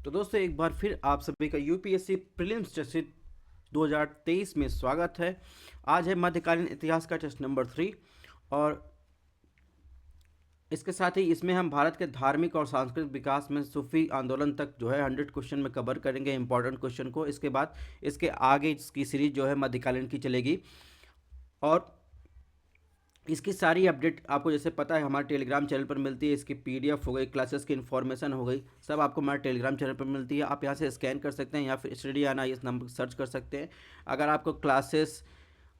तो दोस्तों एक बार फिर आप सभी का यूपीएससी प्रीलिम्स टेस्ट 2023 में स्वागत है। आज है मध्यकालीन इतिहास का टेस्ट नंबर 3 और इसके साथ ही इसमें हम भारत के धार्मिक और सांस्कृतिक विकास में सूफी आंदोलन तक जो है 100 क्वेश्चन में कवर करेंगे इंपॉर्टेंट क्वेश्चन को। इसके बाद इसके आगे इसकी सीरीज जो है मध्यकालीन की चलेगी और इसकी सारी अपडेट आपको जैसे पता है हमारे टेलीग्राम चैनल पर मिलती है। इसकी पीडीएफ हो गई, क्लासेस की इन्फॉर्मेशन हो गई, सब आपको हमारे टेलीग्राम चैनल पर मिलती है। आप यहाँ से स्कैन कर सकते हैं या फिर स्टडी आना इस नंबर सर्च कर सकते हैं। अगर आपको क्लासेस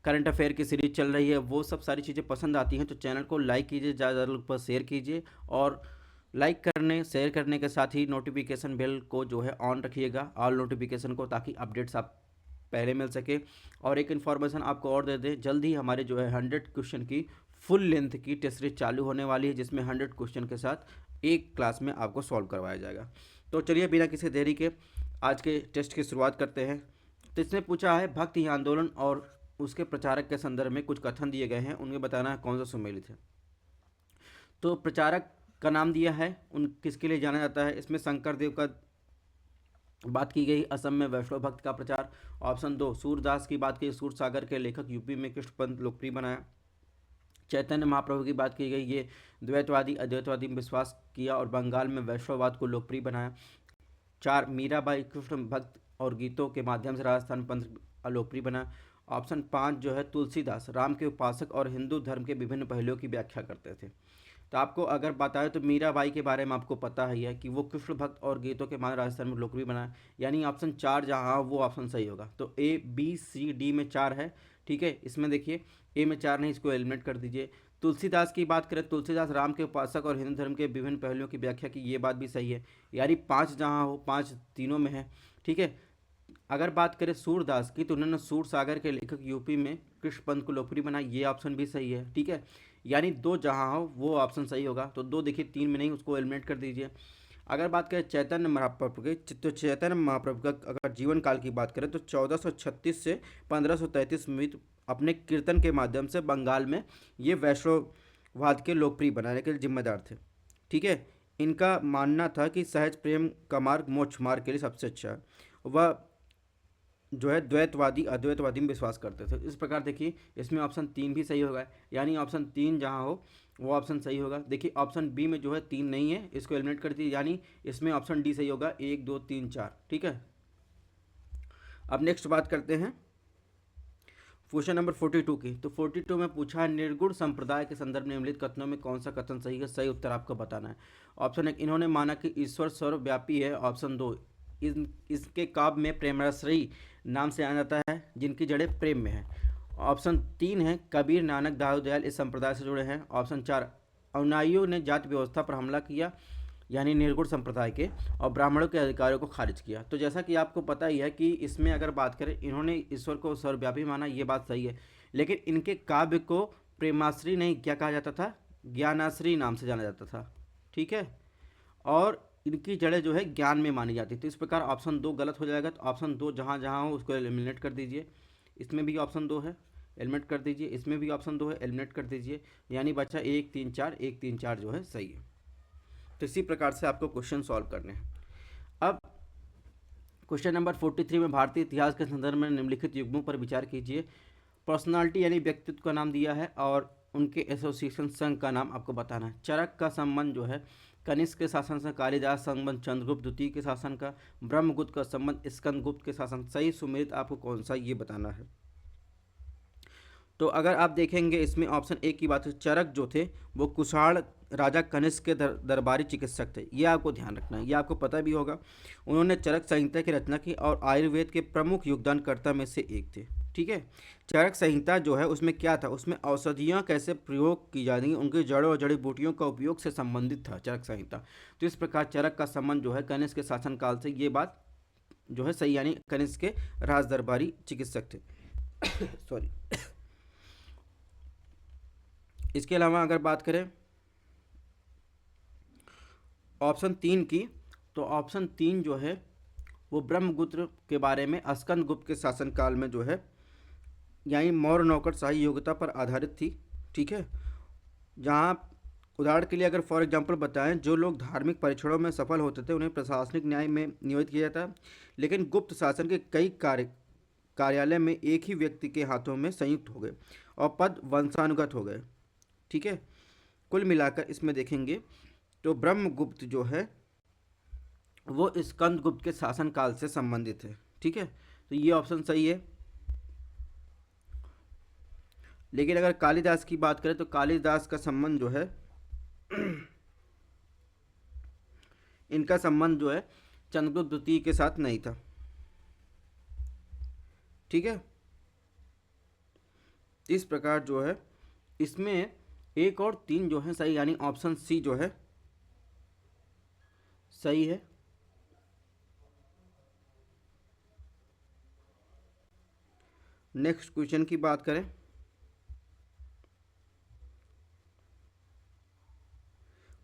करंट अफेयर की सीरीज चल रही है वो सब सारी चीज़ें पसंद आती हैं तो चैनल को लाइक कीजिए, ज़्यादा लोग पर शेयर कीजिए और लाइक करने शेयर करने के साथ ही नोटिफिकेशन बेल को जो है ऑन रखिएगा, ऑल नोटिफिकेशन को, ताकि अपडेट्स आप पहले मिल सके। और एक इन्फॉर्मेशन आपको और दे दें, जल्द ही हमारे जो है 100 क्वेश्चन की फुल लेंथ की टेस्ट सीरीज चालू होने वाली है, जिसमें 100 क्वेश्चन के साथ एक क्लास में आपको सॉल्व करवाया जाएगा। तो चलिए बिना किसी देरी के आज के टेस्ट की शुरुआत करते हैं। तो इसने पूछा है भक्ति आंदोलन और उसके प्रचारक के संदर्भ में कुछ कथन दिए गए हैं, उनमें बताना है कौन सा सुमेलित है। तो प्रचारक का नाम दिया है, उन किसके लिए जाना जाता है। इसमें शंकर देव का बात की गई, असम में वैष्णव भक्त का प्रचार। ऑप्शन 2 सूरदास की बात की, सूरसागर के लेखक, यूपी में कृष्ण पंथ लोकप्रिय बनाया। चैतन्य महाप्रभु की बात की गई, ये द्वैतवादी अद्वैतवादी में विश्वास किया और बंगाल में वैष्णववाद को लोकप्रिय बनाया। 4 मीराबाई कृष्ण भक्त और गीतों के माध्यम से राजस्थान पंथ लोकप्रिय बना। ऑप्शन 5 जो है तुलसीदास राम के उपासक और हिंदू धर्म के विभिन्न पहलुओं की व्याख्या करते थे। तो आपको अगर बताए तो मीराबाई के बारे में आपको पता ही है कि वो कृष्ण भक्त और गीतों के माध्यम राजस्थान में लोकप्रिय बना, यानी ऑप्शन 4 जहाँ वो ऑप्शन सही होगा। तो ए बी सी डी में 4 है, ठीक है। इसमें देखिए ए में 4 नहीं, इसको एलिमिनेट कर दीजिए। तुलसीदास की बात करें, तुलसीदास राम के उपासक और हिंदू धर्म के विभिन्न पहलुओं की व्याख्या की, ये बात भी सही है, यानी 5 जहाँ हो 5 तीनों में है, ठीक है। अगर बात करें सूरदास की तो उन्होंने सूरसागर के लेखक, यूपी में कृष्ण पंथ को लोकप्रिय बनाया, ये ऑप्शन भी सही है, ठीक है। यानी 2 जहाँ हो वो ऑप्शन सही होगा। तो 2 देखिए 3 में नहीं, उसको एलिमिनेट कर दीजिए। अगर बात करें चैतन्य महाप्रभु की, तो चैतन्य महाप्रभु का अगर जीवन काल की बात करें तो 1436 से 1533 में अपने कीर्तन के माध्यम से बंगाल में ये वैष्णववाद के लोकप्रिय बनाने के लिए जिम्मेदार थे, ठीक है। इनका मानना था कि सहज प्रेम का मार्ग मोक्ष मार्ग के लिए सबसे अच्छा है। वह जो है द्वैतवादी अद्वैतवादी में विश्वास करते थे। इस प्रकार देखिए इसमें ऑप्शन 3 भी सही होगा, यानी ऑप्शन 3 जहाँ हो वो ऑप्शन सही होगा। देखिए ऑप्शन बी में जो है 3 नहीं है, इसको एलिमिनेट कर दीजिए, यानी इसमें ऑप्शन डी सही होगा, 1 2 3 4, ठीक है। अब नेक्स्ट बात करते हैं क्वेश्चन नंबर 42 की। तो 42 में पूछा है निर्गुण संप्रदाय के संदर्भ में निम्नलिखित कथनों में कौन सा कथन सही है। सही उत्तर आपको बताना है। ऑप्शन 1 इन्होंने माना कि ईश्वर सर्वव्यापी है। ऑप्शन 2 इसके काव्य में प्रेमरसरी नाम से जाना जाता है जिनकी जड़ें प्रेम में है। ऑप्शन 3 है कबीर नानक दाऊ दयाल इस संप्रदाय से जुड़े हैं। ऑप्शन 4 अनुयायियों ने जाति व्यवस्था पर हमला किया, यानी निर्गुण संप्रदाय के, और ब्राह्मणों के अधिकारों को खारिज किया। तो जैसा कि आपको पता ही है कि इसमें अगर बात करें इन्होंने ईश्वर को सर्वव्यापी माना, ये बात सही है, लेकिन इनके काव्य को प्रेमाश्री नहीं क्या कहा जाता था, ज्ञानाश्री नाम से जाना जाता था, ठीक है। और इनकी जड़ें जो है ज्ञान में मानी जाती थी। इस प्रकार ऑप्शन 2 गलत हो जाएगा। तो ऑप्शन 2 जहाँ जहाँ हो उसको एलिमिनेट कर दीजिए। इसमें भी ऑप्शन 2 है, एलिमिनेट कर दीजिए। इसमें भी ऑप्शन 2 है, एलिमिनेट कर दीजिए। यानी बचा 1 3 4, 1 3 4 जो है सही है। तो इसी प्रकार से आपको क्वेश्चन सॉल्व करने हैं। अब क्वेश्चन नंबर 43 में भारतीय इतिहास के संदर्भ में निम्नलिखित युग्मों पर विचार कीजिए। पर्सनालिटी यानी व्यक्तित्व का नाम दिया है और उनके एसोसिएशन संघ का नाम आपको बताना है। चरक का संबंध जो है कनिष्क के शासन से, कालिदास संबंध चंद्रगुप्त द्वितीय के शासन का, ब्रह्मगुप्त का संबंध स्कंदगुप्त के शासन। सही सुमेलित आपको कौन सा ये बताना है। तो अगर आप देखेंगे इसमें ऑप्शन ए की बात है, चरक जो थे वो कुषाण राजा कनिष्क के दरबारी चिकित्सक थे, ये आपको ध्यान रखना है, ये आपको पता भी होगा। उन्होंने चरक संहिता की रचना की और आयुर्वेद के प्रमुख योगदानकर्ता में से एक थे, ठीक है। चरक संहिता जो है उसमें क्या था, उसमें औषधियाँ कैसे प्रयोग की जाती हैं, उनकी जड़ों और जड़ी बूटियों का उपयोग से संबंधित था चरक संहिता। तो इस प्रकार चरक का संबंध जो है कनिष्क के शासनकाल से, ये बात जो है सही, यानी कनिष्क के राज दरबारी चिकित्सक थे। सॉरी। इसके अलावा अगर बात करें ऑप्शन 3 की, तो ऑप्शन 3 जो है वो ब्रह्मगुप्त के बारे में, स्कंदगुप्त के शासनकाल में जो है, यानी मौर्य नौकरशाही योग्यता पर आधारित थी, ठीक है। जहाँ उदाहरण के लिए अगर फॉर एग्जांपल बताएं, जो लोग धार्मिक परीक्षणों में सफल होते थे उन्हें प्रशासनिक न्याय में नियोजित किया जाता, लेकिन गुप्त शासन के कई कार्यालय में एक ही व्यक्ति के हाथों में संयुक्त हो गए और पद वंशानुगत हो गए। ठीक है, कुल मिलाकर इसमें देखेंगे तो ब्रह्मगुप्त जो है वो स्कंदगुप्त के शासन काल से संबंधित है। ठीक है, तो ये ऑप्शन सही है। लेकिन अगर कालिदास की बात करें तो कालिदास का संबंध जो है इनका संबंध जो है चंद्रगुप्त द्वितीय के साथ नहीं था। ठीक है, इस प्रकार जो है इसमें एक और तीन जो है सही, यानी ऑप्शन सी जो है सही है। नेक्स्ट क्वेश्चन की बात करें,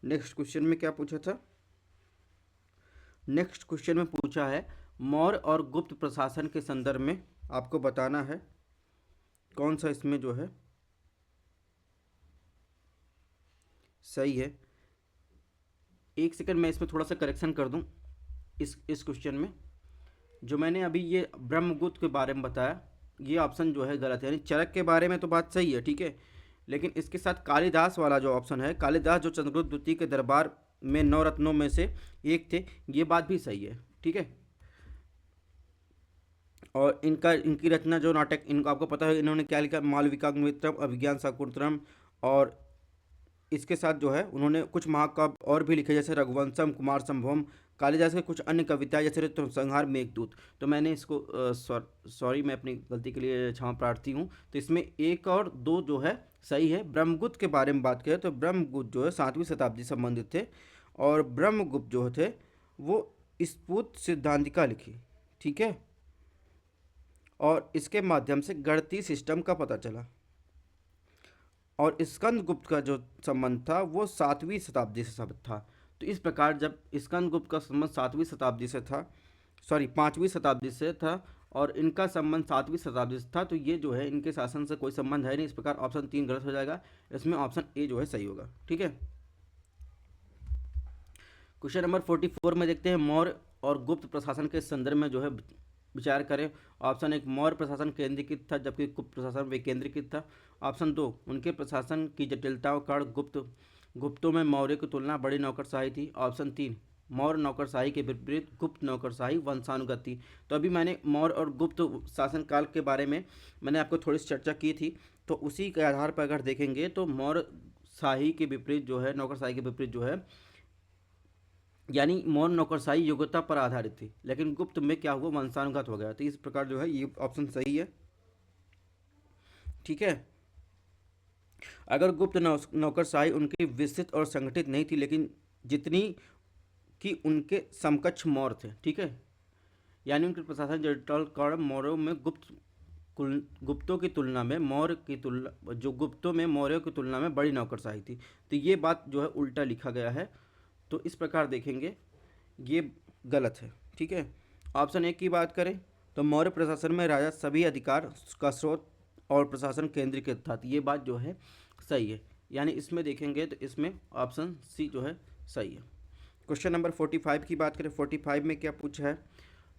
नेक्स्ट क्वेश्चन में क्या पूछा था? नेक्स्ट क्वेश्चन में पूछा है मौर्य और गुप्त प्रशासन के संदर्भ में आपको बताना है कौन सा इसमें जो है सही है। एक सेकंड मैं इसमें थोड़ा सा करेक्शन कर दूं। इस क्वेश्चन में जो मैंने अभी ये ब्रह्मगुप्त के बारे में बताया, ये ऑप्शन जो है गलत है, यानी चरक के बारे में तो बात सही है। ठीक है, लेकिन इसके साथ कालिदास वाला जो ऑप्शन है, कालिदास जो चंद्रगुप्त द्वितीय के दरबार में 9 रत्नों में से एक थे, ये बात भी सही है। ठीक है, और इनकी रचना जो नाटक, इनको आपको पता है इन्होंने क्या लिखा, मालविकाग्निमित्रम, अभिज्ञान शाकुंतलम, और इसके साथ जो है उन्होंने कुछ महाकाव्य और भी लिखे जैसे रघुवंशम, कुमार संभवम, कालिदास के कुछ अन्य कविताएं जैसे ऋतुसंहार, मेघदूत। तो मैंने इसको सॉरी, मैं अपनी गलती के लिए क्षमा प्रार्थी हूँ। तो इसमें एक और दो जो है सही है। ब्रह्मगुप्त के बारे में बात करें तो ब्रह्मगुप्त जो है 7वीं शताब्दी से संबंधित थे, और ब्रह्मगुप्त जो थे वो स्फूत सिद्धांतिका लिखी। ठीक है, और इसके माध्यम से गणितीय सिस्टम का पता चला। और स्कंदगुप्त का जो संबंध था वो 7वीं शताब्दी से सब था। तो इस प्रकार जब स्कंदगुप्त का संबंध 7वीं शताब्दी से था, सॉरी 5वीं शताब्दी से था, और इनका संबंध 7वीं शताब्दी से था, तो ये जो है इनके शासन से कोई संबंध है नहीं। इस प्रकार ऑप्शन 3 गलत हो जाएगा, इसमें ऑप्शन ए जो है सही होगा। ठीक है, क्वेश्चन नंबर 44 में देखते हैं मौर्य और गुप्त प्रशासन के संदर्भ में जो है विचार करें। ऑप्शन 1 मौर्य प्रशासन केंद्रीकृत था जबकि गुप्त प्रशासन विकेंद्रीकृत था। ऑप्शन 2 उनके प्रशासन की जटिलताओं के कारण गुप्तों में मौर्य की तुलना बड़ी नौकरशाही थी। ऑप्शन 3 मौर्य नौकरशाही के विपरीत गुप्त नौकरशाही वंशानुगत थी। तो अभी मैंने मौर्य और गुप्त शासनकाल के बारे में मैंने आपको थोड़ी सी चर्चा की थी, तो उसी के आधार पर अगर देखेंगे तो मौर्य शाही के विपरीत जो है, नौकरशाही के विपरीत जो है, यानी मौर्य नौकरशाही योग्यता पर आधारित थी, लेकिन गुप्त में क्या हुआ, वंशानुगत हो गया। तो इस प्रकार जो है ये ऑप्शन सही है। ठीक है, अगर गुप्त नौकरशाही उनकी विस्तृत और संगठित नहीं थी, लेकिन जितनी कि उनके समकक्ष मौर्य थे। ठीक है, यानी उनके प्रशासन जटिल कारण मौर्यों में गुप्तों की तुलना में मौर्यों की तुलना में बड़ी नौकरशाही थी। तो ये बात जो है उल्टा लिखा गया है। तो इस प्रकार देखेंगे ये गलत है। ठीक है, ऑप्शन 1 की बात करें तो मौर्य प्रशासन में राजा सभी अधिकार का स्रोत और प्रशासन केंद्रीकृत था। तो ये बात जो है सही है, यानी इसमें देखेंगे तो इसमें ऑप्शन सी जो है सही है। क्वेश्चन नंबर 45 की बात करें, 45 में क्या पूछा है?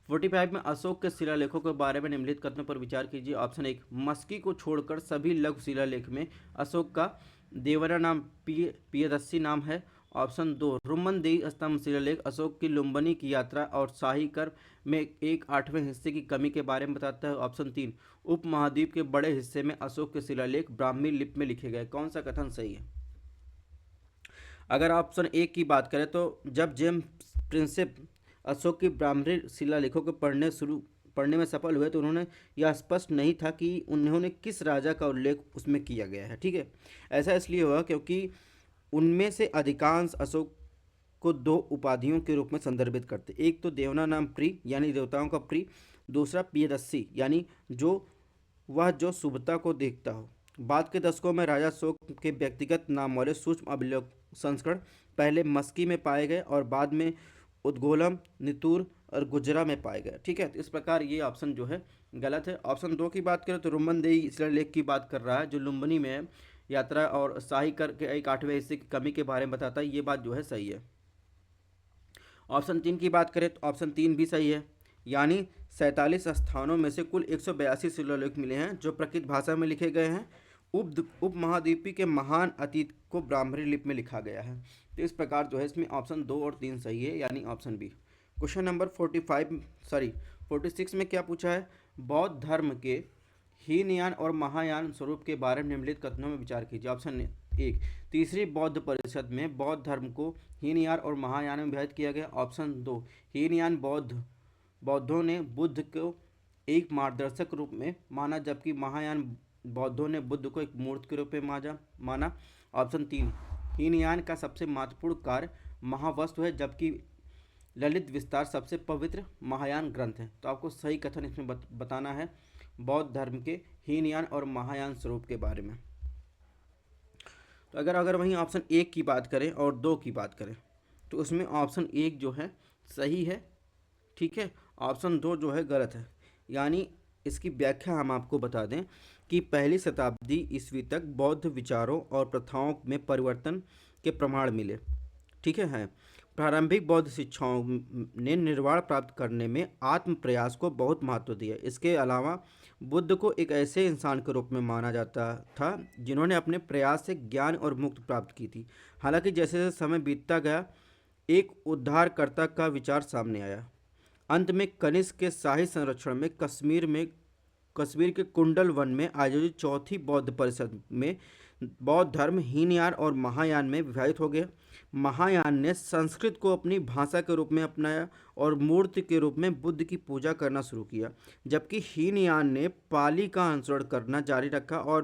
45 में अशोक के शिलालेखों के बारे में निम्नलिखित कथनों पर विचार कीजिए। ऑप्शन 1 मस्की को छोड़कर सभी लघु शिलालेख में अशोक का देवरा नाम पियदस्सी नाम है। ऑप्शन 2 रुमनदेही स्तंभ शिलालेख अशोक की लुम्बिनी की यात्रा और शाही कर में 1/8वें हिस्से की कमी के बारे में बताता है। ऑप्शन 3 उपमहाद्वीप के बड़े हिस्से में अशोक के शिलालेख ब्राह्मी लिपि में लिखे गए। कौन सा कथन सही है? अगर ऑप्शन 1 की बात करें तो जब जेम्स प्रिंसेप अशोक की ब्राह्मी शिलालेखों को पढ़ने में सफल हुए तो उन्होंने यह स्पष्ट नहीं था कि उन्होंने किस राजा का उल्लेख उसमें किया गया है। ठीक है, ऐसा इसलिए हुआ क्योंकि उनमें से अधिकांश अशोक को 2 उपाधियों के रूप में संदर्भित करते। एक तो देवना नाम प्री यानी देवताओं का प्री, दूसरा पियदस्सी यानी जो शुभता को देखता हो। बाद के दशकों में राजा अशोक के व्यक्तिगत नाम वाले सूक्ष्म अभिलेख संस्करण पहले मस्की में पाए गए और बाद में उद्गोलम, नितूर और गुजरा में पाए गए। ठीक है, तो इस प्रकार ये ऑप्शन जो है गलत है। ऑप्शन 2 की बात करें तो रुमनदेही शिलालेख की बात कर रहा है जो लुम्बिनी में है, यात्रा और शाही कर के एक 8वें हिस्से की कमी के बारे में बताता है। ये बात जो है सही है। ऑप्शन 3 की बात करें तो ऑप्शन 3 भी सही है, यानी 47 स्थानों में से कुल 182 शिलालेख मिले हैं जो प्रकृत भाषा में लिखे गए हैं। उपमहाद्वीपी के महान अतीत को ब्राह्मणी लिपि में लिखा गया है। तो इस प्रकार जो है इसमें ऑप्शन 2 और 3 सही है, यानी ऑप्शन बी। क्वेश्चन नंबर 46 में क्या पूछा है? बौद्ध धर्म के हीनयान और महायान स्वरूप के बारे में निम्नलिखित कथनों में विचार कीजिए। ऑप्शन 1, तीसरी बौद्ध परिषद में बौद्ध धर्म को हीनयान और महायान में विभाजित किया गया। ऑप्शन 2, हीनयान बौद्धों ने बुद्ध को एक मार्गदर्शक रूप में माना, जबकि महायान बौद्धों ने बुद्ध को एक मूर्ति के रूप में माना। ऑप्शन 3, हीनयान का सबसे महत्वपूर्ण कार्य महावस्तु है, जबकि ललित विस्तार सबसे पवित्र महायान ग्रंथ है। तो आपको सही कथन इसमें बताना है बौद्ध धर्म के हीनयान और महायान स्वरूप के बारे में। तो अगर वहीं ऑप्शन 1 की बात करें और 2 की बात करें तो उसमें ऑप्शन 1 जो है सही है, ठीक है। ऑप्शन 2 जो है गलत है। यानी इसकी व्याख्या हम आपको बता दें कि पहली शताब्दी ईस्वी तक बौद्ध विचारों और प्रथाओं में परिवर्तन के प्रमाण मिले, ठीक है। प्रारंभिक बौद्ध शिक्षाओं ने निर्वाण प्राप्त करने में आत्म प्रयास को बहुत महत्व दिया। इसके अलावा बुद्ध को एक ऐसे इंसान के रूप में माना जाता था जिन्होंने अपने प्रयास से ज्ञान और मुक्ति प्राप्त की थी। हालांकि जैसे जैसे समय बीतता गया एक उद्धारकर्ता का विचार सामने आया। अंत में कनिष्क के शाही संरक्षण में कश्मीर के कुंडल वन में आयोजित चौथी बौद्ध परिषद में बौद्ध धर्म हीनयान और महायान में विभाजित हो गया। महायान ने संस्कृत को अपनी भाषा के रूप में अपनाया और मूर्ति के रूप में बुद्ध की पूजा करना शुरू किया, जबकि हीनयान ने पाली का अनुसरण करना जारी रखा और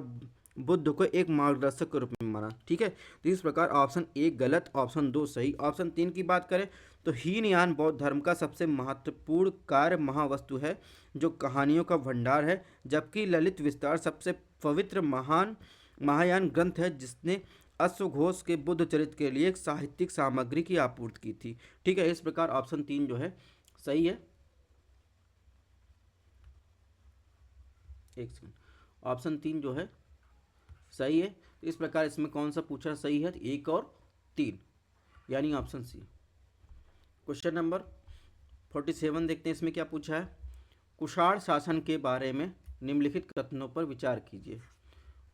बुद्ध को एक मार्गदर्शक के रूप में माना, ठीक है। तो इस प्रकार ऑप्शन 1 गलत, ऑप्शन 2 सही। ऑप्शन 3 की बात करें तो हीनयान बौद्ध धर्म का सबसे महत्वपूर्ण कार्य महावस्तु है जो कहानियों का भंडार है, जबकि ललित विस्तार सबसे पवित्र महायान ग्रंथ है जिसने अश्वघोष के बुद्ध चरित्र के लिए एक साहित्यिक सामग्री की आपूर्ति की थी, ठीक है। इस प्रकार ऑप्शन 3 जो है सही है। एक सेकंड, ऑप्शन 3 जो है सही है। इस प्रकार इसमें कौन सा पूछा सही है? 1 और 3, यानी ऑप्शन सी। क्वेश्चन नंबर 47 देखते हैं, इसमें क्या पूछा है? कुषाण शासन के बारे में निम्नलिखित कथनों पर विचार कीजिए।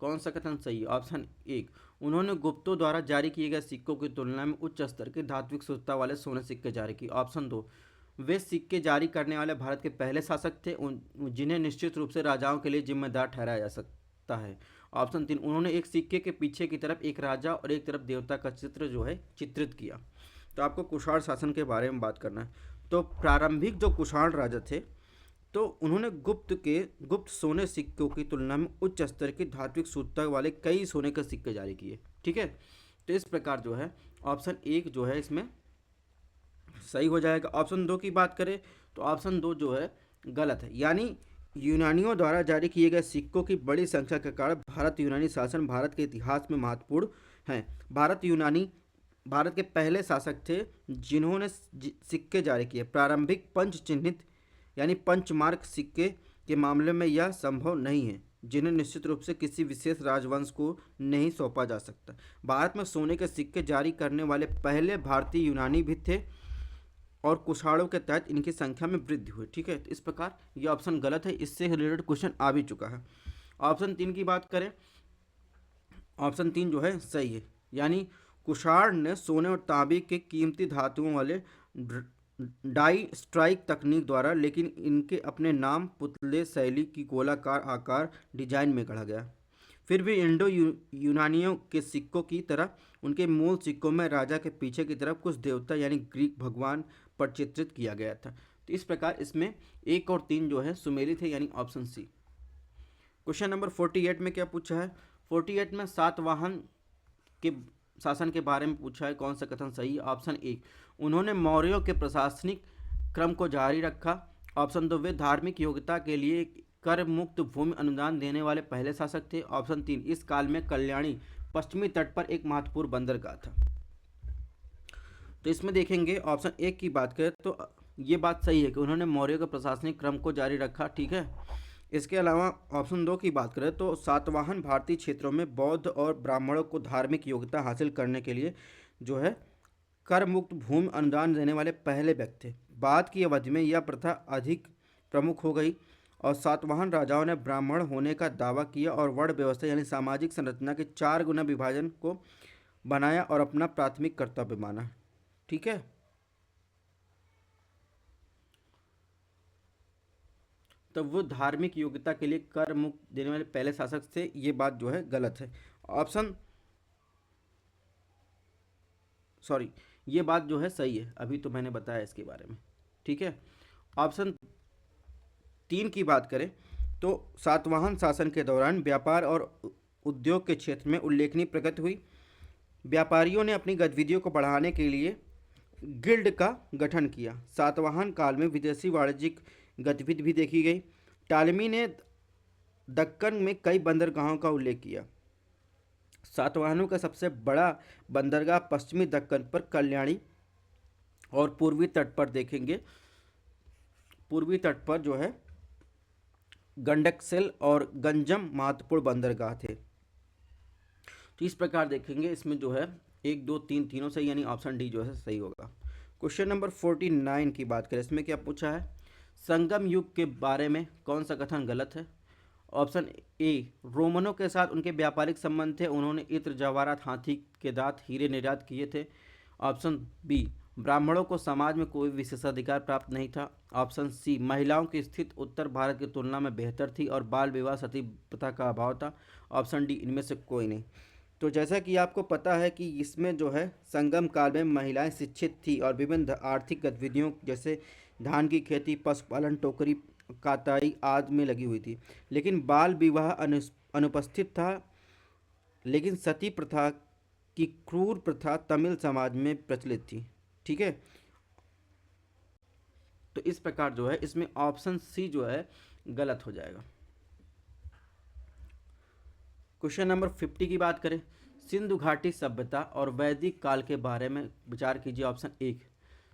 कौन सा कथन सही है? ऑप्शन 1, उन्होंने गुप्तों द्वारा जारी किए गए सिक्कों की तुलना में उच्च स्तर के धात्विक शुद्धता वाले सोने सिक्के जारी किए। ऑप्शन 2, वे सिक्के जारी करने वाले भारत के पहले शासक थे जिन्हें निश्चित रूप से राजाओं के लिए जिम्मेदार ठहराया जा सकता है। ऑप्शन 3, उन्होंने एक सिक्के के पीछे की तरफ एक राजा और एक तरफ देवता का चित्र जो है चित्रित किया। तो आपको कुषाण शासन के बारे में बात करना है। तो प्रारंभिक जो कुषाण राजा थे तो उन्होंने गुप्त सोने सिक्कों की तुलना में उच्च स्तर की धात्विक शुद्धता वाले कई सोने के सिक्के जारी किए, ठीक है। तो इस प्रकार जो है ऑप्शन 1 जो है इसमें सही हो जाएगा। ऑप्शन 2 की बात करें तो ऑप्शन 2 जो है गलत है, यानी यूनानियों द्वारा जारी किए गए सिक्कों की बड़ी संख्या के कारण भारत यूनानी शासन भारत के इतिहास में महत्वपूर्ण है। भारत के पहले शासक थे जिन्होंने सिक्के जारी किए। प्रारंभिक पंच चिन्हित यानी पंचमार्क सिक्के के मामले में यह संभव नहीं है, जिन्हें निश्चित रूप से किसी विशेष राजवंश को नहीं सौंपा जा सकता। भारत में सोने के सिक्के जारी करने वाले पहले भारतीय यूनानी भी थे और कुषाणों के तहत इनकी संख्या में वृद्धि हुई, ठीक है। तो इस प्रकार ये ऑप्शन गलत है, इससे रिलेटेड क्वेश्चन आ भी चुका है। ऑप्शन 3 की बात करें, ऑप्शन 3 जो है सही है, यानी कुषाण ने सोने और तांबे के कीमती धातुओं वाले डाई स्ट्राइक तकनीक द्वारा, लेकिन इनके अपने नाम पुतले शैली की गोलाकार आकार डिजाइन में गढ़ा गया। फिर भी इंडो यूनानियों के सिक्कों की तरह उनके मूल सिक्कों में राजा के पीछे की तरफ कुछ देवता यानी ग्रीक भगवान पर चित्रित किया गया था। तो इस प्रकार इसमें 1 और 3 जो है सुमेलित है, यानी ऑप्शन सी। क्वेश्चन नंबर 48 में क्या पूछा है? 48 में सातवाहन के शासन के बारे में पूछा है। कौन सा कथन सही है? ऑप्शन 1, उन्होंने मौर्यों के प्रशासनिक क्रम को जारी रखा। ऑप्शन 2, वे धार्मिक योग्यता के लिए कर मुक्त भूमि अनुदान देने वाले पहले शासक थे। ऑप्शन 3, इस काल में कल्याणी पश्चिमी तट पर एक महत्वपूर्ण बंदरगाह था। तो इसमें देखेंगे ऑप्शन 1 की बात करें तो ये बात सही है कि उन्होंने मौर्यों के प्रशासनिक क्रम को जारी रखा, ठीक है। इसके अलावा ऑप्शन 2 की बात करें तो सातवाहन भारतीय क्षेत्रों में बौद्ध और ब्राह्मणों को धार्मिक योग्यता हासिल करने के लिए जो है कर मुक्त भूमि अनुदान देने वाले पहले व्यक्ति थे। बाद की अवधि में यह प्रथा अधिक प्रमुख हो गई और सातवाहन राजाओं ने ब्राह्मण होने का दावा किया और वर्ण व्यवस्था यानी सामाजिक संरचना के 4 गुना विभाजन को बनाया और अपना प्राथमिक कर्तव्य माना। ठीक है, तो वो धार्मिक योग्यता के लिए कर मुक्त देने वाले पहले शासक थे, ये बात जो है गलत है। ऑप्शन सॉरी, ये बात जो है सही है, अभी तो मैंने बताया इसके बारे में। ठीक है, ऑप्शन 3 की बात करें तो सातवाहन शासन के दौरान व्यापार और उद्योग के क्षेत्र में उल्लेखनीय प्रगति हुई। व्यापारियों ने अपनी गतिविधियों को बढ़ाने के लिए गिल्ड का गठन किया। सातवाहन काल में विदेशी वाणिज्यिक गतिविधि भी देखी गई। टालमी ने दक्कन में कई बंदरगाहों का उल्लेख किया। सातवाहनों का सबसे बड़ा बंदरगाह पश्चिमी दक्कन पर कल्याणी और पूर्वी तट पर देखेंगे, पूर्वी तट पर जो है गंडकसेल और गंजम महत्वपूर्ण बंदरगाह थे। तो इस प्रकार देखेंगे, इसमें जो है 1 2 3 तीनों सही, यानी ऑप्शन डी जो है सही होगा। क्वेश्चन नंबर 49 की बात करें, इसमें क्या पूछा है, संगम युग के बारे में कौन सा कथन गलत है। ऑप्शन ए, रोमनों के साथ उनके व्यापारिक संबंध थे, उन्होंने इत्र जवाहरात हाथी के दांत हीरे निर्यात किए थे। ऑप्शन बी, ब्राह्मणों को समाज में कोई विशेषाधिकार प्राप्त नहीं था। ऑप्शन सी, महिलाओं की स्थिति उत्तर भारत की तुलना में बेहतर थी और बाल विवाह सती प्रथा का अभाव था। ऑप्शन डी, इनमें से कोई नहीं। तो जैसा कि आपको पता है कि इसमें जो है संगम काल में महिलाएं शिक्षित थी और विभिन्न आर्थिक गतिविधियों जैसे धान की खेती, पशुपालन, टोकरी काताई आदि में लगी हुई थी, लेकिन बाल विवाह अनुपस्थित था। लेकिन सती प्रथा की क्रूर प्रथा तमिल समाज में प्रचलित थी। ठीक है, तो इस प्रकार जो है इसमें ऑप्शन सी जो है गलत हो जाएगा। क्वेश्चन नंबर 50 की बात करें, सिंधु घाटी सभ्यता और वैदिक काल के बारे में विचार कीजिए। ऑप्शन 1,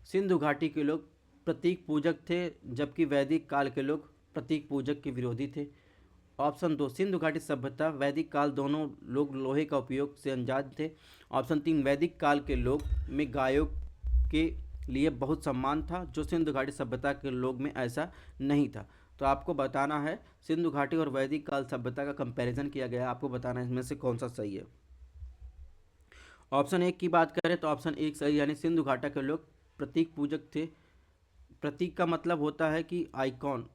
सिंधु घाटी के लोग प्रतीक पूजक थे जबकि वैदिक काल के लोग प्रतीक पूजक के विरोधी थे। ऑप्शन 2, सिंधु घाटी सभ्यता वैदिक काल दोनों लोग लोहे का उपयोग से अनजान थे। ऑप्शन 3, वैदिक काल के लोग में गायों के लिए बहुत सम्मान था जो सिंधु घाटी सभ्यता के लोग में ऐसा नहीं था। तो आपको बताना है, सिंधु घाटी और वैदिक काल सभ्यता का कंपैरिजन किया गया है, आपको बताना है इसमें से कौन सा सही है। ऑप्शन 1 की बात करें तो ऑप्शन 1 सही, यानी सिंधु घाटा के लोग प्रतीक पूजक थे। प्रतीक का मतलब होता है कि आइकॉन,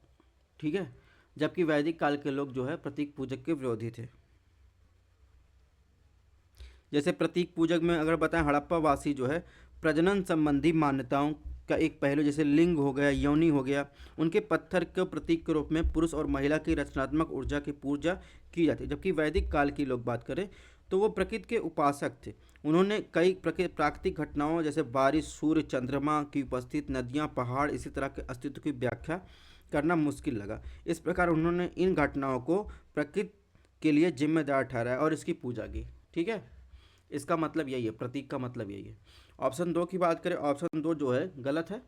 ठीक है, जबकि वैदिक काल के लोग जो है प्रतीक पूजक के विरोधी थे। जैसे प्रतीक पूजक में अगर बताएं, हड़प्पा वासी जो है प्रजनन संबंधी मान्यताओं का एक पहलू जैसे लिंग हो गया, योनि हो गया, उनके पत्थर के प्रतीक के रूप में पुरुष और महिला की रचनात्मक ऊर्जा की पूजा की जाती है। जबकि वैदिक काल की लोग बात करें तो वो प्रकृति के उपासक थे। उन्होंने कई प्राकृतिक घटनाओं जैसे बारिश, सूर्य, चंद्रमा की उपस्थिति, नदियाँ, पहाड़, इसी तरह के अस्तित्व की व्याख्या करना मुश्किल लगा। इस प्रकार उन्होंने इन घटनाओं को प्रकृति के लिए जिम्मेदार ठहराया और इसकी पूजा की। ठीक है, इसका मतलब यही है, प्रतीक का मतलब यही है। ऑप्शन 2 की बात करें, ऑप्शन 2 जो है गलत है,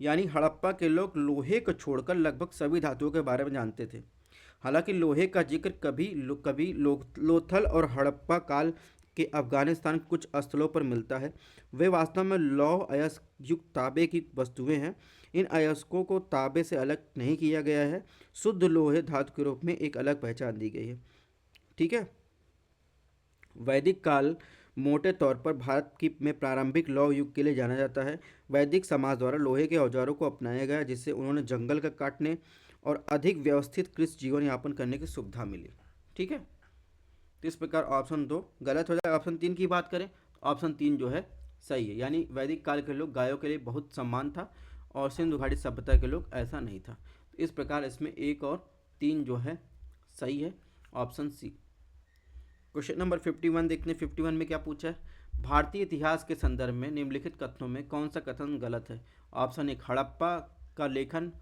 यानी हड़प्पा के लोग लोहे को छोड़कर लगभग सभी धातुओं के बारे में जानते थे। हालांकि लोहे का जिक्र कभी लोथल और हड़प्पा काल के अफगानिस्तान कुछ स्थलों पर मिलता है। वे वास्तव में लौह अयस्क युक्त तांबे की वस्तुएं हैं। इन अयस्कों को तांबे से अलग नहीं किया गया है, शुद्ध लोहे धातु के रूप में एक अलग पहचान दी गई है। ठीक है, वैदिक काल मोटे तौर पर भारत की में प्रारंभिक लौह युग के लिए जाना जाता है। वैदिक समाज द्वारा लोहे के औजारों को अपनाया गया जिससे उन्होंने जंगल का काटने और अधिक व्यवस्थित कृषि जीवन यापन करने की सुविधा मिली। ठीक है, तो इस प्रकार ऑप्शन 2 गलत हो जाए। ऑप्शन 3 की बात करें, ऑप्शन 3 जो है सही है, यानी वैदिक काल के लोग गायों के लिए बहुत सम्मान था और सिंधु घाटी सभ्यता के लोग ऐसा नहीं था। तो इस प्रकार इसमें 1 और 3 जो है सही है, ऑप्शन सी। क्वेश्चन नंबर 51 देखते हैं। 51 में क्या पूछा है, भारतीय इतिहास के संदर्भ में निम्नलिखित कथनों में कौन सा कथन गलत है। ऑप्शन 1, हड़प्पा का लेखन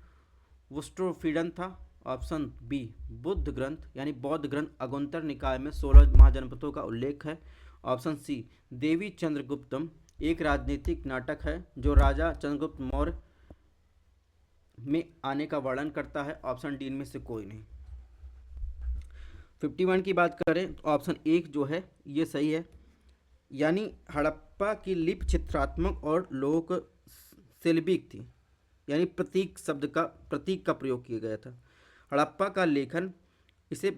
वुस्ट्रोफीडन था। ऑप्शन बी, बुद्ध ग्रंथ यानी बौद्ध ग्रंथ अगुंतर निकाय में 16 महाजनपदों का उल्लेख है। ऑप्शन सी, देवी चंद्रगुप्तम एक राजनीतिक नाटक है जो राजा चंद्रगुप्त मौर्य में आने का वर्णन करता है? ऑप्शन डी इनमें से कोई नहीं। 51 की बात करें तो ऑप्शन एक जो है ये सही है, यानी हड़प्पा की लिपि चित्रात्मक और लोक शैल्पिक थी, यानी प्रतीक का प्रयोग किया गया था। हड़प्पा का लेखन इसे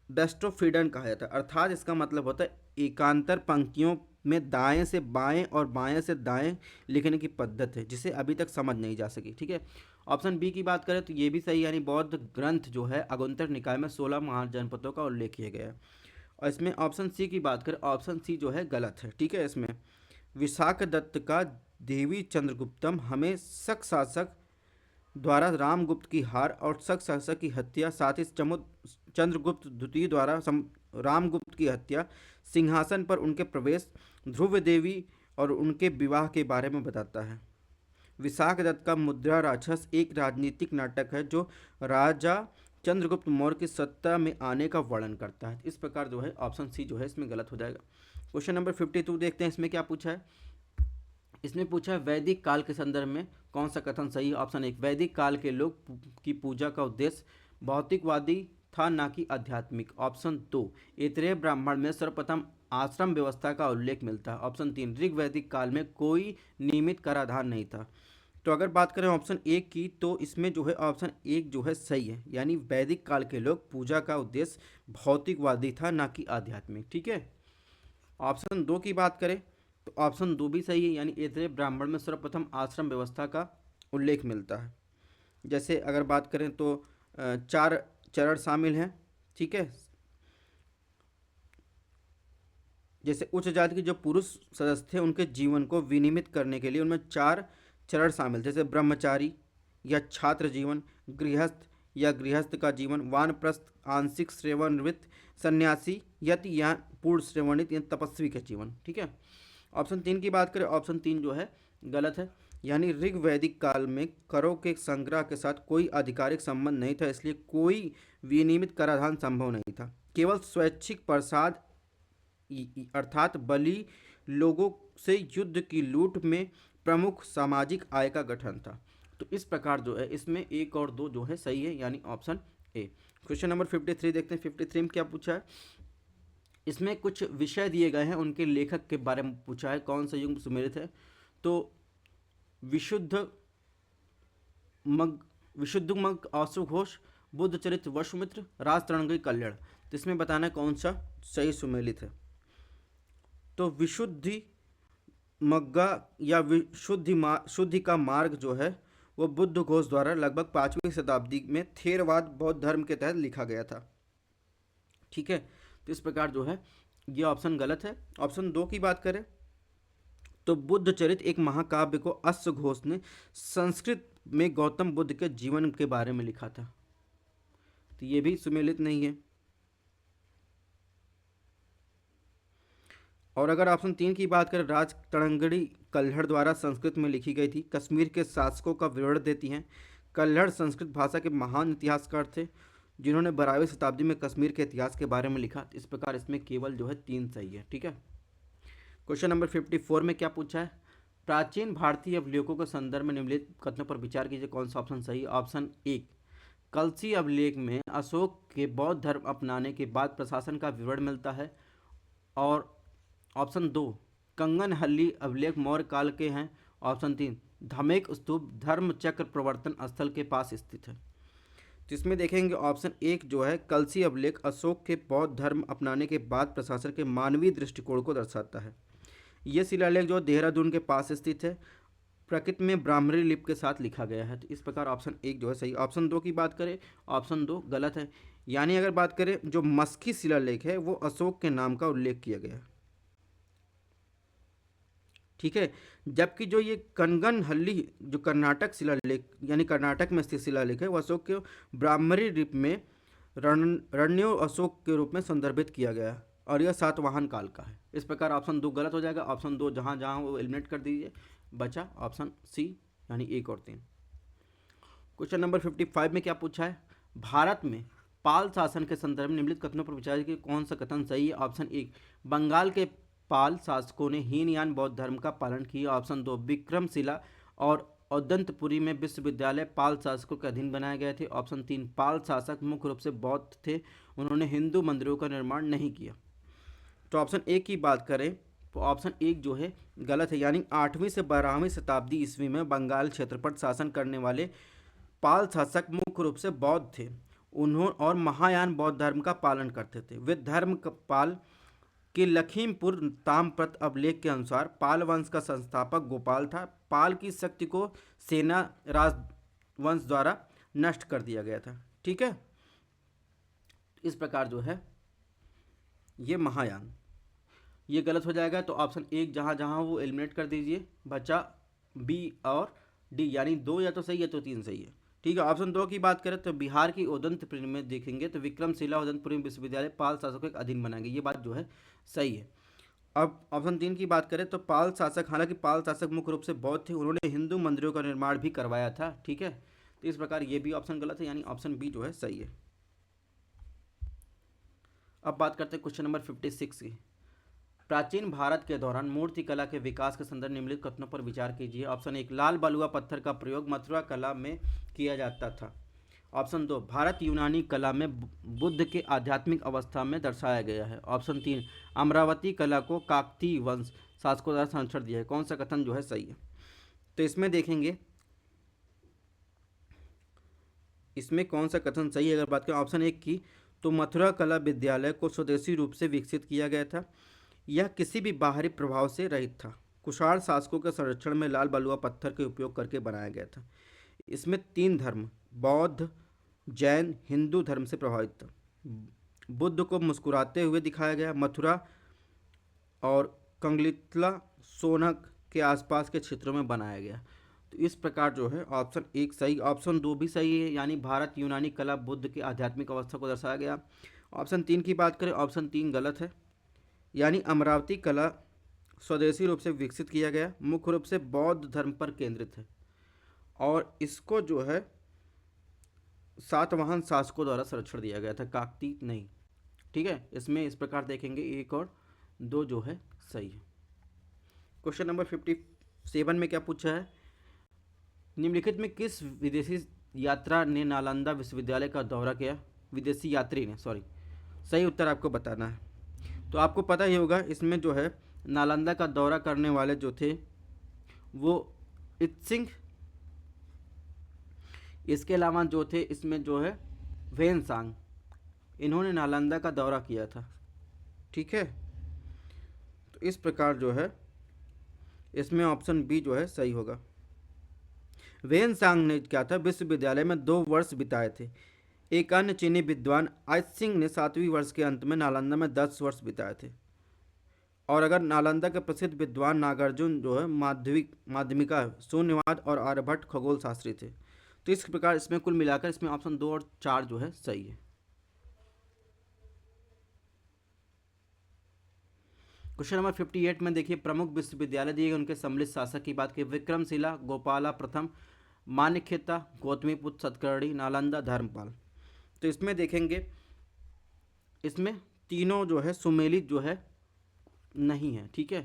बेस्टोफिडन कहा जाता है, अर्थात इसका मतलब होता है एकांतर पंक्तियों में दाएं से बाएं और बाएं से दाएं लिखने की पद्धति है, जिसे अभी तक समझ नहीं जा सकी। ठीक है। ऑप्शन बी की बात करें तो ये भी सही, यानी बौद्ध ग्रंथ जो है अगुंतर निकाय में 16 महाजनपदों का उल्लेख किया गया है। और इसमें ऑप्शन सी की बात करें, ऑप्शन सी जो है गलत है। ठीक है। इसमें विशाख दत्त का देवी चंद्रगुप्तम हमें शक शासक द्वारा रामगुप्त की हार और शक शासक की हत्या, साथ ही चंद्रगुप्त द्वितीय द्वारा रामगुप्त की हत्या, सिंहासन पर उनके प्रवेश, ध्रुव देवी और उनके विवाह के बारे में बताता है। विशाख दत्त का मुद्रा राक्षस एक राजनीतिक नाटक है जो राजा चंद्रगुप्त मौर्य की सत्ता में आने का वर्णन करता है। इस प्रकार जो है ऑप्शन सी जो है इसमें गलत हो जाएगा। क्वेश्चन नंबर 52 देखते हैं, इसमें क्या पूछा है। इसमें पूछा है वैदिक काल के संदर्भ में कौन सा कथन सही है। ऑप्शन एक, वैदिक काल के लोग की पूजा का उद्देश्य भौतिकवादी था ना कि आध्यात्मिक। ऑप्शन दो, ऐतरेय ब्राह्मण में सर्वप्रथम आश्रम व्यवस्था का उल्लेख मिलता है। ऑप्शन तीन, ऋग वैदिक काल में कोई नियमित कराधान नहीं था। तो अगर बात करें ऑप्शन एक की तो इसमें जो है ऑप्शन एक जो है सही है, यानी वैदिक काल के लोग पूजा का उद्देश्य भौतिकवादी था ना कि आध्यात्मिक। ठीक है। ऑप्शन दो की बात करें तो ऑप्शन दो भी सही है, यानी ऐतरेय ब्राह्मण में सर्वप्रथम आश्रम व्यवस्था का उल्लेख मिलता है। जैसे अगर बात करें तो चार चरण शामिल हैं। ठीक है। जैसे उच्च जाति के जो पुरुष सदस्य थे उनके जीवन को विनियमित करने के लिए उनमें चार चरण शामिल, जैसे ब्रह्मचारी या छात्र जीवन, गृहस्थ या गृहस्थ का जीवन, वानप्रस्थ, आंशिक सेवानिवृत्त, सन्यासी यति या पूर्ण सेवानिवृत्त या तपस्वी का जीवन। ठीक है। ऑप्शन तीन की बात करें, ऑप्शन तीन जो है गलत है, यानी ऋग वैदिक काल में करों के संग्रह के साथ कोई आधिकारिक संबंध नहीं था, इसलिए कोई विनियमित कराधान संभव नहीं था। केवल स्वैच्छिक प्रसाद अर्थात बलि लोगों से युद्ध की लूट में प्रमुख सामाजिक आय का गठन था। तो इस प्रकार जो है इसमें एक और दो जो है सही है, यानी ऑप्शन ए। क्वेश्चन नंबर 53 देखते हैं। 53 में क्या पूछा है। इसमें कुछ विषय दिए गए हैं, उनके लेखक के बारे में पूछा है, कौन सा युग सुमेलित है। तो विशुद्ध मग विशुद्ध मग अश्वघोष, बुद्ध चरित्र वसुमित्र, राज तरंगी कल्याण। तो इसमें बताना है कौन सा सही सुमेलित है। तो विशुद्धि मग्गा या शुद्धि का मार्ग जो है वो बुद्ध घोष द्वारा लगभग 5वीं शताब्दी में थेरवाद बौद्ध धर्म के तहत लिखा गया था। ठीक है। तो इस प्रकार जो है ये ऑप्शन गलत है। ऑप्शन दो की बात करें तो बुद्ध चरित्र एक महाकाव्य को अश्वघोष ने संस्कृत में गौतम बुद्ध के जीवन के बारे में लिखा था, तो ये भी सुमेलित नहीं है। और अगर ऑप्शन तीन की बात करें, राज तरंगड़ी कल्हड़ द्वारा संस्कृत में लिखी गई थी, कश्मीर के शासकों का विवरण देती हैं। कल्हड़ संस्कृत भाषा के महान इतिहासकार थे जिन्होंने 12वीं शताब्दी में कश्मीर के इतिहास के बारे में लिखा। इस प्रकार इसमें केवल जो है तीन सही है। ठीक है। क्वेश्चन नंबर 54 में क्या पूछा है। प्राचीन भारतीय अभिलेखों के संदर्भ में निम्नलिखित कथनों पर विचार कीजिए, कौन सा ऑप्शन सही। ऑप्शन एक, कलसी अभिलेख में अशोक के बौद्ध धर्म अपनाने के बाद प्रशासन का विवरण मिलता है। और ऑप्शन दो, कंगनहल्ली अभिलेख मौर्य काल के हैं। ऑप्शन तीन, धमेक स्तूप धर्म चक्र प्रवर्तन स्थल के पास स्थित है। तो इसमें देखेंगे ऑप्शन एक जो है कलसी अभिलेख अशोक के बौद्ध धर्म अपनाने के बाद प्रशासन के मानवीय दृष्टिकोण को दर्शाता है। यह शिलालेख जो देहरादून के पास स्थित है, प्रकृति में ब्राह्मणी लिपि के साथ लिखा गया है। तो इस प्रकार ऑप्शन एक जो है सही। ऑप्शन दो की बात करें, ऑप्शन दो गलत है, यानी अगर बात करें जो मस्की शिलालेख है वो अशोक के नाम का उल्लेख किया गया है। ठीक है। जबकि जो ये कनगनहल्ली जो कर्नाटक शिलालेख यानी कर्नाटक में स्थित शिलालेख है वो अशोक के ब्राह्मणी लिपि में रण्यो अशोक के रूप में संदर्भित किया गया है और यह सातवाहन काल का है। इस प्रकार ऑप्शन दो गलत हो जाएगा। ऑप्शन दो जहाँ जहाँ वो एलिमिनेट कर दीजिए, बचा ऑप्शन सी यानी एक और तीन। क्वेश्चन नंबर 55 में क्या पूछा है। भारत में पाल शासन के संदर्भ में निम्नलिखित कथनों पर विचार कीजिए, कौन सा कथन सही है। ऑप्शन एक, बंगाल के पाल शासकों ने हीनयान बौद्ध धर्म का पालन किया। ऑप्शन दो, विक्रमशिला और औदंतपुरी में विश्वविद्यालय पाल शासकों के अधीन बनाए गए थे। ऑप्शन 3, पाल शासक मुख्य रूप से बौद्ध थे, उन्होंने हिंदू मंदिरों का निर्माण नहीं किया। तो ऑप्शन ए की बात करें तो ऑप्शन एक जो है गलत है, यानी 8वीं से 12वीं शताब्दी ईस्वी में बंगाल क्षेत्र पर शासन करने वाले पाल शासक मुख्य रूप से बौद्ध थे। उन्होंने और महायान बौद्ध धर्म का पालन करते थे। वे धर्म पाल के लखीमपुर ताम्रपत्र अभिलेख के अनुसार पाल वंश का संस्थापक गोपाल था। पाल की शक्ति को सेना राजवंश द्वारा नष्ट कर दिया गया था। ठीक है, इस प्रकार जो है ये महायान, ये गलत हो जाएगा। तो ऑप्शन एक जहाँ जहाँ वो एलिमिनेट कर दीजिए, बचा बी और डी, यानी 2 या तो सही है तो 3 सही है। ठीक है, ऑप्शन 2 की बात करें तो बिहार की उदंतपुरी में देखेंगे तो विक्रमशिला उदंतपुरी विश्वविद्यालय पाल शासकों के अधीन बनाएंगे, ये बात जो है सही है। अब ऑप्शन 3 की बात करें तो पाल शासक, हालांकि पाल शासक मुख्य रूप से बौद्ध थे, उन्होंने हिंदू मंदिरों का निर्माण भी करवाया था। ठीक है, तो इस प्रकार ये भी ऑप्शन गलत है, यानी ऑप्शन बी जो है सही है। अब बात करते हैं क्वेश्चन नंबर 56 की। प्राचीन भारत के दौरान मूर्ति कला के विकास के संदर्भ निम्नलिखित कथनों पर विचार कीजिए। ऑप्शन 1, लाल बलुआ पत्थर का प्रयोग मथुरा कला में किया जाता था। ऑप्शन 2, भारत यूनानी कला में बुद्ध के आध्यात्मिक अवस्था में दर्शाया गया है। ऑप्शन 3, अमरावती कला को काकतीय वंश शासकों द्वारा संरक्षण दिया है। कौन सा कथन जो है सही है? तो इसमें देखेंगे इसमें कौन सा कथन सही है। अगर बात करें ऑप्शन 1 की तो मथुरा कला विद्यालय को स्वदेशी रूप से विकसित किया गया था, यह किसी भी बाहरी प्रभाव से रहित था। कुषाण शासकों के संरक्षण में लाल बलुआ पत्थर के उपयोग करके बनाया गया था। इसमें 3 धर्म बौद्ध, जैन, हिंदू धर्म से प्रभावित था। बुद्ध को मुस्कुराते हुए दिखाया गया। मथुरा और कंगलितला सोनक के आसपास के क्षेत्रों में बनाया गया। तो इस प्रकार जो है ऑप्शन 1 सही, ऑप्शन 2 भी सही है, यानी भारत यूनानी कला बुद्ध की आध्यात्मिक अवस्था को दर्शाया गया। ऑप्शन 3 की बात करें, ऑप्शन 3 गलत है, यानी अमरावती कला स्वदेशी रूप से विकसित किया गया, मुख्य रूप से बौद्ध धर्म पर केंद्रित है और इसको जो है सातवाहन शासकों द्वारा संरक्षण दिया गया था, काकतीय नहीं। ठीक है, इसमें इस प्रकार देखेंगे 1 और 2 जो है सही है। क्वेश्चन नंबर 57 में क्या पूछा है? निम्नलिखित में किस विदेशी यात्रा ने नालंदा विश्वविद्यालय का दौरा किया? विदेशी यात्री ने, सॉरी, सही उत्तर आपको बताना है। तो आपको पता ही होगा इसमें जो है नालंदा का दौरा करने वाले जो थे वो इत्सिंग, इसके अलावा जो थे इसमें जो है वेनसांग, इन्होंने नालंदा का दौरा किया था। ठीक है, तो इस प्रकार जो है इसमें ऑप्शन बी जो है सही होगा। वेनसांग ने क्या था, विश्वविद्यालय में 2 वर्ष बिताए थे। एक अन्य चीनी विद्वान आइत्सिंग ने 7वीं वर्ष के अंत में नालंदा में 10 वर्ष बिताए थे। और अगर नालंदा के प्रसिद्ध विद्वान नागार्जुन जो है माध्यमिका, शून्यवाद और आर्यभट्ट खगोल शास्त्री थे। तो इस प्रकार इसमें कुल मिलाकर इसमें ऑप्शन 2 और 4 जो है सही है। क्वेश्चन नंबर 58 में देखिए, प्रमुख विश्वविद्यालय दिए गए उनके सम्मिलित शासक की बात की। विक्रमशिला, गोपाला प्रथम, मान्यखेता, गौतमीपुत्र, सतकर्णी, नालंदा, धर्मपाल। तो इसमें देखेंगे इसमें तीनों जो है सुमेलित जो है नहीं है। ठीक है,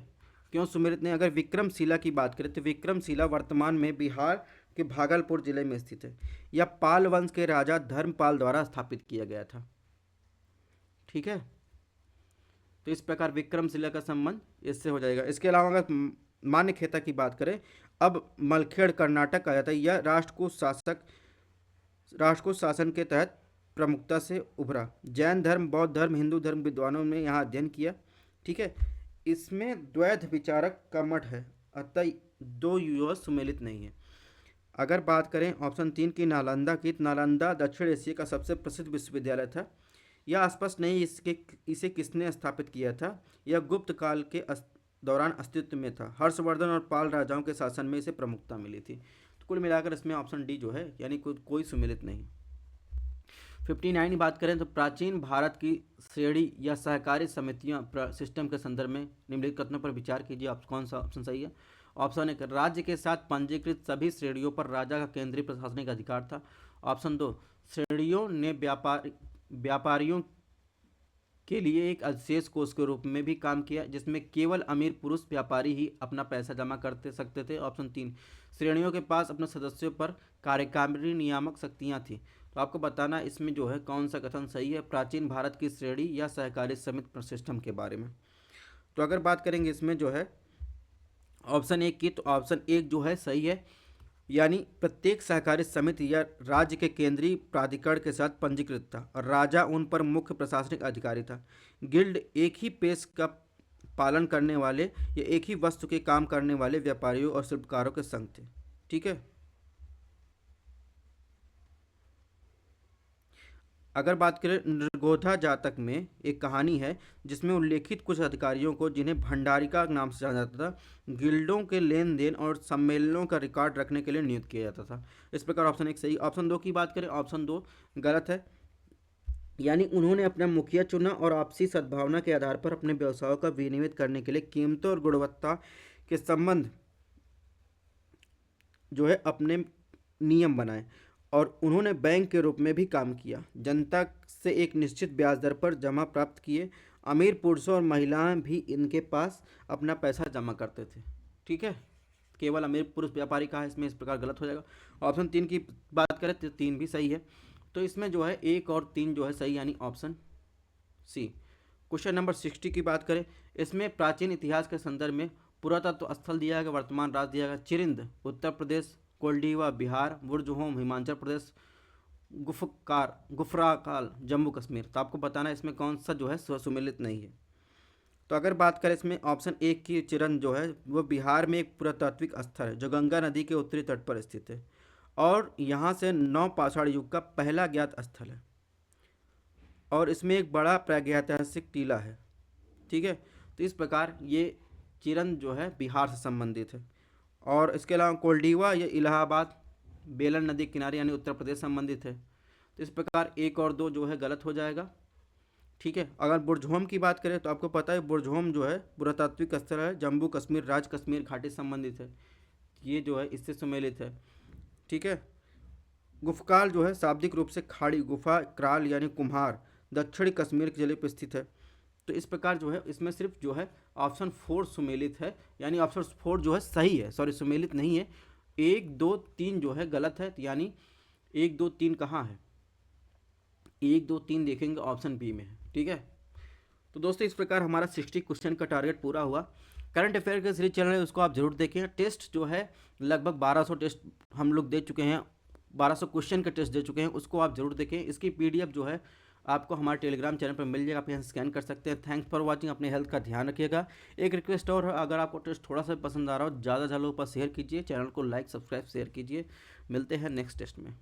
क्यों सुमेलित नहीं? अगर विक्रमशिला की बात करें तो विक्रमशिला वर्तमान में बिहार के भागलपुर जिले में स्थित है। यह पाल वंश के राजा धर्मपाल द्वारा स्थापित किया गया था। ठीक है, तो इस प्रकार विक्रमशिला का संबंध इससे हो जाएगा। इसके अलावा अगर मान्यखेता की बात करें, अब मलखेड़ कर्नाटक आ जाता है। यह राष्ट्रकूट शासन के तहत प्रमुखता से उभरा। जैन धर्म, बौद्ध धर्म, हिंदू धर्म विद्वानों ने यहाँ अध्ययन किया। ठीक है, इसमें द्वैध विचारक का मठ है, अतः 2 युवा सुमेलित नहीं है। अगर बात करें ऑप्शन 3 की नालंदा की, नालंदा दक्षिण एशिया का सबसे प्रसिद्ध विश्वविद्यालय था। यह स्पष्ट नहीं इसे किसने स्थापित किया था। यह गुप्त काल के दौरान अस्तित्व में था। हर्षवर्धन और पाल राजाओं के शासन में इसे प्रमुखता मिली थी। तो कुल मिलाकर इसमें ऑप्शन डी जो है, यानी कोई सुमेलित नहीं। 59 की बात करें तो प्राचीन भारत की श्रेणी या सहकारी समितियां सिस्टम के संदर्भ में निम्नलिखित कथनों पर विचार कीजिए। आप कौन सा ऑप्शन सही है? ऑप्शन 1, राज्य के साथ पंजीकृत सभी श्रेणियों पर राजा का केंद्रीय प्रशासनिक अधिकार था। ऑप्शन 2, श्रेणियों ने व्यापारियों के लिए एक अधिशेष कोष के रूप में भी काम किया, जिसमें केवल अमीर पुरुष व्यापारी ही अपना पैसा जमा करते सकते थे। ऑप्शन 3, श्रेणियों के पास अपने सदस्यों पर कार्यकारी नियामक शक्तियाँ थी। तो आपको बताना इसमें जो है कौन सा कथन सही है, प्राचीन भारत की श्रेणी या सहकारी समिति सिस्टम के बारे में। तो अगर बात करेंगे इसमें जो है ऑप्शन एक की, तो ऑप्शन एक जो है सही है, यानी प्रत्येक सहकारी समिति या राज्य के केंद्रीय प्राधिकरण के साथ पंजीकृत था और राजा उन पर मुख्य प्रशासनिक अधिकारी था। गिल्ड एक ही पेश का पालन करने वाले या एक ही वस्तु के काम करने वाले व्यापारियों और शिल्पकारों के संघ थे। ठीक है। अगर बात करें नृगोधा जातक में एक कहानी है जिसमें उल्लेखित कुछ अधिकारियों को, जिन्हें भंडारिका नाम से जाना जाता था, गिल्डों के लेन देन और सम्मेलनों का रिकॉर्ड रखने के लिए नियुक्त किया जाता था। इस प्रकार ऑप्शन एक सही। ऑप्शन दो की बात करें, ऑप्शन दो गलत है, यानी उन्होंने अपना मुखिया चुना और आपसी सद्भावना के आधार पर अपने व्यवसायों का विनियमित करने के लिए कीमतों और गुणवत्ता के संबंध जो है अपने नियम बनाए और उन्होंने बैंक के रूप में भी काम किया, जनता से एक निश्चित ब्याज दर पर जमा प्राप्त किए। अमीर पुरुषों और महिलाएं भी इनके पास अपना पैसा जमा करते थे। ठीक है, केवल अमीर पुरुष व्यापारी का है, इसमें इस प्रकार गलत हो जाएगा। ऑप्शन तीन की बात करें तो तीन भी सही है, तो इसमें जो है एक और तीन जो है सही, यानी ऑप्शन सी। क्वेश्चन नंबर 60 की बात करें, इसमें प्राचीन इतिहास के संदर्भ में पुरातत्व स्थल दिया गया, वर्तमान राज्य दिया गया। चिरिंद उत्तर प्रदेश, कोल्डीवा बिहार, बुर्जहोम हिमाचल प्रदेश, गुफराकाल जम्मू कश्मीर। तो आपको बताना है इसमें कौन सा जो है सुमेलित नहीं है। तो अगर बात करें इसमें ऑप्शन एक की, चिरंद जो है वो बिहार में एक पुरातात्विक स्थल है जो गंगा नदी के उत्तरी तट पर स्थित है और यहाँ से नव पाषाण युग का पहला ज्ञात स्थल है और इसमें एक बड़ा प्रागैतिहासिक टीला है। ठीक है, तो इस प्रकार ये चिरंद जो है बिहार से संबंधित है। और इसके अलावा कोल्डीवा ये इलाहाबाद बेलन नदी किनारे यानी उत्तर प्रदेश संबंधित है। तो इस प्रकार एक और दो जो है गलत हो जाएगा। ठीक है, अगर बुर्जहोम की बात करें तो आपको पता है बुर्जहोम जो है पुरातात्विक स्थल है, जम्मू कश्मीर राज्य कश्मीर घाटी से संबंधित है, ये जो है इससे सुमेलित है। ठीक है, गुफकाल जो है शाब्दिक रूप से खाड़ी, गुफा क्राल यानी कुम्हार, दक्षिणी कश्मीर के जिले पर स्थित है। तो इस प्रकार जो है इसमें सिर्फ जो है ऑप्शन 4 सुमेलित है, यानी ऑप्शन 4 जो है सही है, सॉरी सुमेलित नहीं है। 1 2 3 जो है गलत है, यानी 1 2 3 कहाँ है, 1 2 3 देखेंगे ऑप्शन बी में है। ठीक है, तो दोस्तों इस प्रकार हमारा 60 क्वेश्चन का टारगेट पूरा हुआ। करंट अफेयर के सीरीज चैनल है उसको आप जरूर देखें। टेस्ट जो है लगभग 1200 टेस्ट हम लोग दे चुके हैं, 1200 क्वेश्चन के टेस्ट दे चुके हैं, उसको आप जरूर देखें। इसकी पीडीएफ जो है आपको हमारे टेलीग्राम चैनल पर मिल जाएगा, आप यहाँ स्कैन कर सकते हैं। थैंक्स फॉर वाचिंग, अपने हेल्थ का ध्यान रखिएगा। एक रिक्वेस्ट और है, अगर आपको टेस्ट थोड़ा सा पसंद आ रहा हो ज़्यादा लोगों पर शेयर कीजिए, चैनल को लाइक सब्सक्राइब शेयर कीजिए। मिलते हैं नेक्स्ट टेस्ट में।